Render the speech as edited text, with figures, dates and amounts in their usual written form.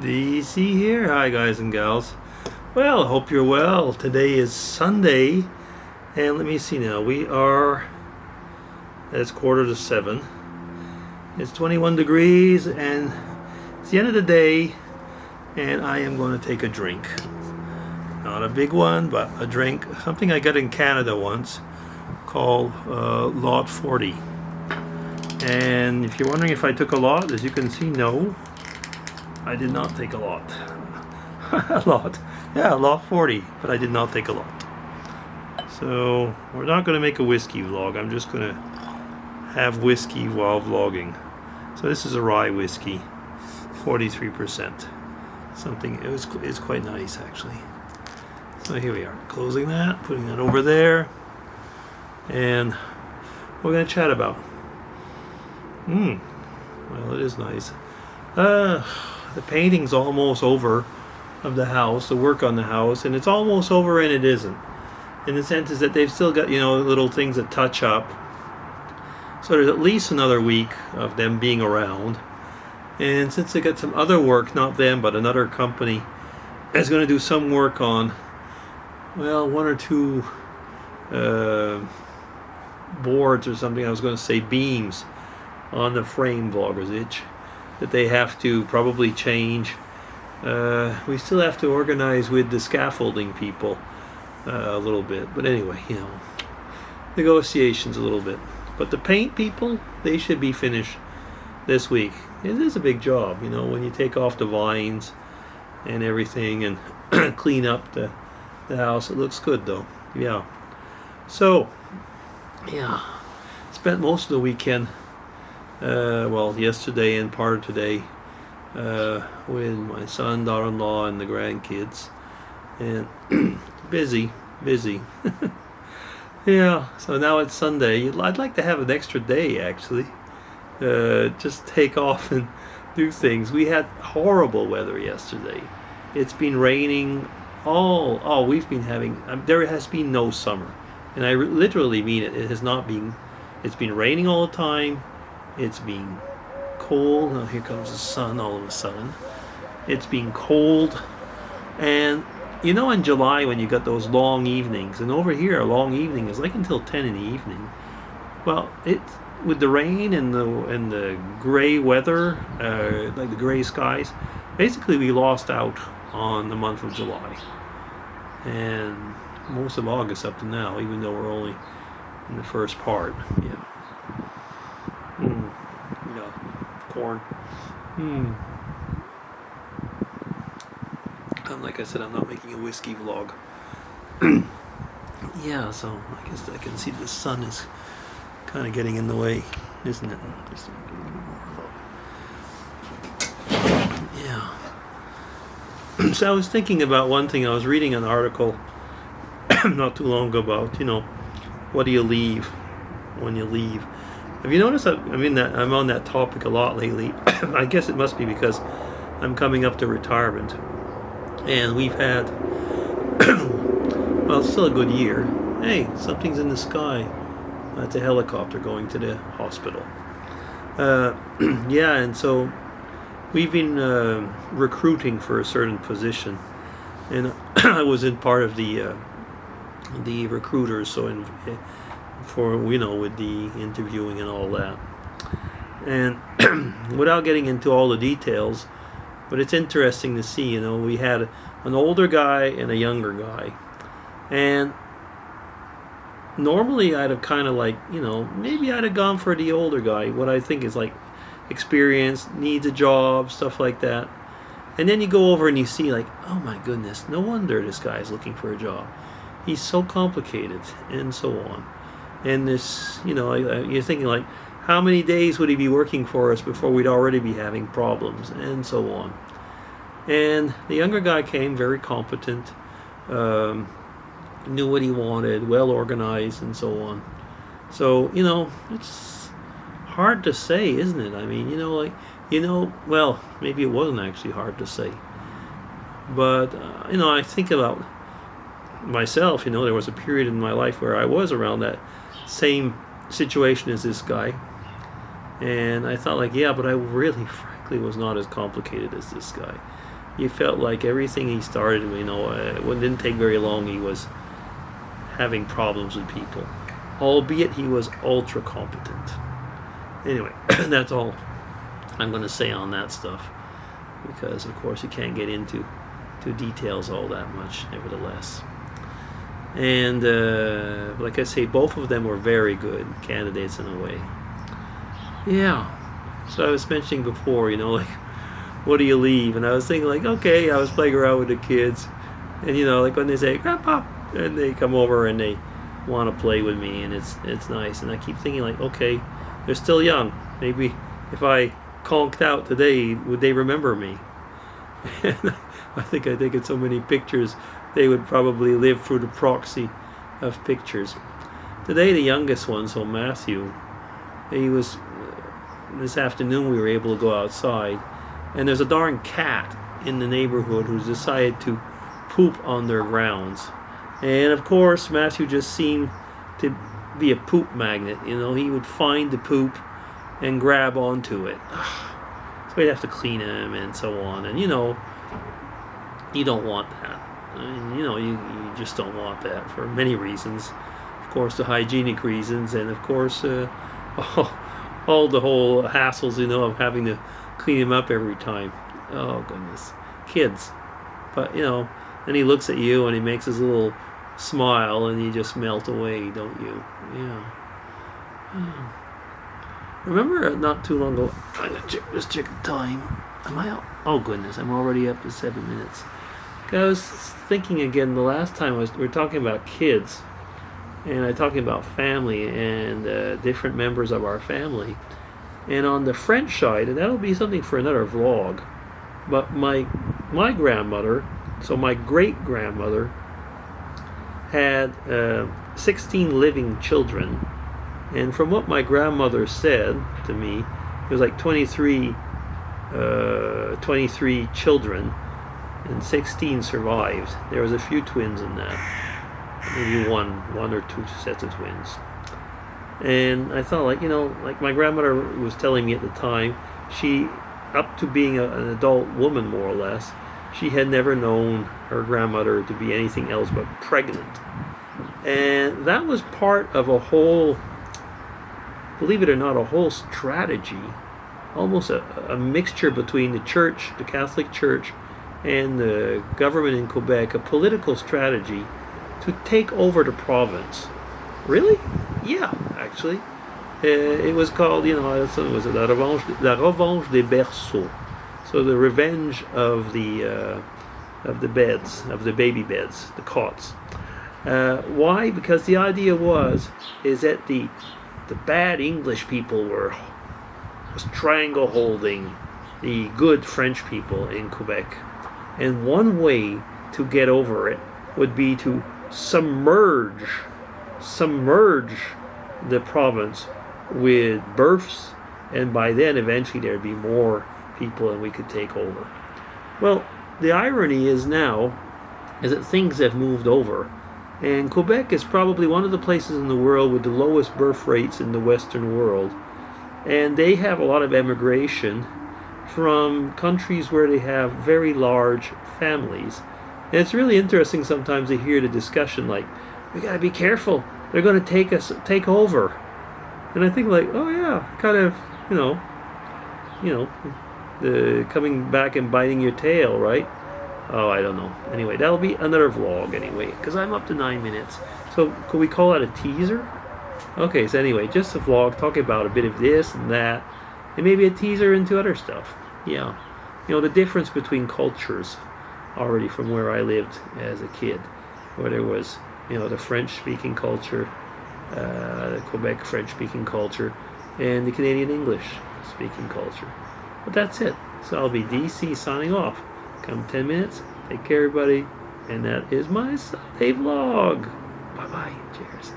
DC here. Hi guys and gals. Well, hope you're well. Today is Sunday, and let me see now. It's 6:45. It's 21 degrees, and it's the end of the day, and I am going to take a drink. Not a big one, but a drink. Something I got in Canada once called Lot 40. And if you're wondering if I took a lot, as you can see, no. I did not take a lot. A lot. Yeah, Lot 40, but I did not take a lot. So, we're not going to make a whiskey vlog. I'm just going to have whiskey while vlogging. So this is a rye whiskey, 43%. It's quite nice actually. So here we are, closing that, putting that over there. And we're going to chat about. Well, it is nice. The painting's almost over of the house, the work on the house, and it's almost over and it isn't. In the sense is that they've still got, little things that touch up. So there's at least another week of them being around. And since they got some other work, not them, but another company is going to do some work on, well, one or two boards or something, I was going to say beams on the frame, vlogger's itch, that they have to probably change. We still have to organize with the scaffolding people a little bit, but anyway, negotiations a little bit. But the paint people, they should be finished this week. It is a big job, when you take off the vines and everything and clean up the house. It looks good though. Yeah. So, yeah, spent most of the weekend, yesterday and part of today, with my son, daughter-in-law, and the grandkids, and busy. Yeah, so now it's Sunday. I'd like to have an extra day actually, just take off and do things. We had horrible weather yesterday. It's been raining we've been having, there has been no summer, and I literally mean it. It has not been. It's been raining all the time. It's been cold. Oh, here comes the sun all of a sudden. It's been cold. And in July when you got those long evenings, and over here a long evening is like until 10 in the evening. Well, with the rain and the gray weather, like the gray skies, basically we lost out on the month of July. And most of August up to now, even though we're only in the first part. Yeah. Corn. Like I said, I'm not making a whiskey vlog. Yeah, so I guess I can see the sun is kind of getting in the way, isn't it? Yeah. So I was thinking about one thing. I was reading an article not too long ago about, what do you leave when you leave? Have you noticed that I'm on that topic a lot lately? I guess it must be because I'm coming up to retirement. And we've had, well, it's still a good year. Hey, something's in the sky. That's a helicopter going to the hospital. Yeah, and so we've been recruiting for a certain position. And I was in part of the recruiters, so with the interviewing and all that. And without getting into all the details, but it's interesting to see, we had an older guy and a younger guy. And normally I'd have kind of maybe I'd have gone for the older guy, what I think is experience, needs a job, stuff like that. And then you go over and you see oh my goodness, no wonder this guy is looking for a job. He's so complicated and so on. And this, you're thinking how many days would he be working for us before we'd already be having problems, and so on. And the younger guy came very competent, knew what he wanted, well organized, and so on. So, it's hard to say, isn't it? Well, maybe it wasn't actually hard to say. But, I think about myself, there was a period in my life where I was around that same situation as this guy, and I thought yeah, but I really exactly was not as complicated as this guy. You felt like everything he started, it didn't take very long, he was having problems with people, albeit he was ultra competent. Anyway, that's all I'm going to say on that stuff, because of course you can't get into details all that much, nevertheless. And like I say, both of them were very good candidates in a way. Yeah. So I was mentioning before, like, what do you leave? And I was thinking, like, okay, I was playing around with the kids, and like when they say Grandpa, and they come over and they want to play with me, and it's nice. And I keep thinking, like, okay, they're still young. Maybe if I conked out today, would they remember me? And I think I take so many pictures, they would probably live through the proxy of pictures. Today, the youngest one, so Matthew, he was, this afternoon we were able to go outside, and there's a darn cat in the neighborhood who's decided to poop on their grounds. And of course, Matthew just seemed to be a poop magnet. He would find the poop and grab onto it. So we'd have to clean him and so on. And you don't want that. You just don't want that for many reasons. Of course, the hygienic reasons, and of course, all the whole hassles, of having to clean him up every time. Oh goodness, kids. But then he looks at you and he makes his little smile, and you just melt away, don't you? Yeah. Remember not too long ago, let's check the time. Am I out? Oh goodness, I'm already up to 7 minutes. I was thinking again, the last time we were talking about kids, and I talking about family and different members of our family. And on the French side, and that'll be something for another vlog, but my grandmother, so my great-grandmother, had 16 living children. And from what my grandmother said to me, it was like 23 children, and 16 survived. There was a few twins in that, maybe one or two sets of twins. And I thought, like my grandmother was telling me at the time, she, up to being an adult woman more or less, she had never known her grandmother to be anything else but pregnant. And that was part of a whole, believe it or not, a whole strategy, almost a mixture between the church, the Catholic Church, and the government in Quebec, a political strategy to take over the province. Really? Yeah, actually. It was called, it was La Revanche des Berceaux. So the revenge of the beds, of the baby beds, the cots. Why? Because the idea is that the bad English people was triangle holding the good French people in Quebec. And one way to get over it would be to submerge the province with births, and by then eventually there'd be more people and we could take over. Well, the irony is that things have moved over, and Quebec is probably one of the places in the world with the lowest birth rates in the Western world, and they have a lot of emigration from countries where they have very large families. And it's really interesting sometimes to hear the discussion like, we gotta be careful, they're gonna take over. And I think like, oh yeah, kind of, the coming back and biting your tail, right? Oh, I don't know. Anyway, that'll be another vlog anyway, because I'm up to 9 minutes. So could we call that a teaser? Okay, so anyway, just a vlog talking about a bit of this and that, and maybe a teaser into other stuff. Yeah. The difference between cultures already from where I lived as a kid, where there was, the French-speaking culture, the Quebec French-speaking culture, and the Canadian English-speaking culture. But that's it. So I'll be DC signing off. Come 10 minutes. Take care, everybody. And that is my Sunday vlog. Bye-bye. Cheers.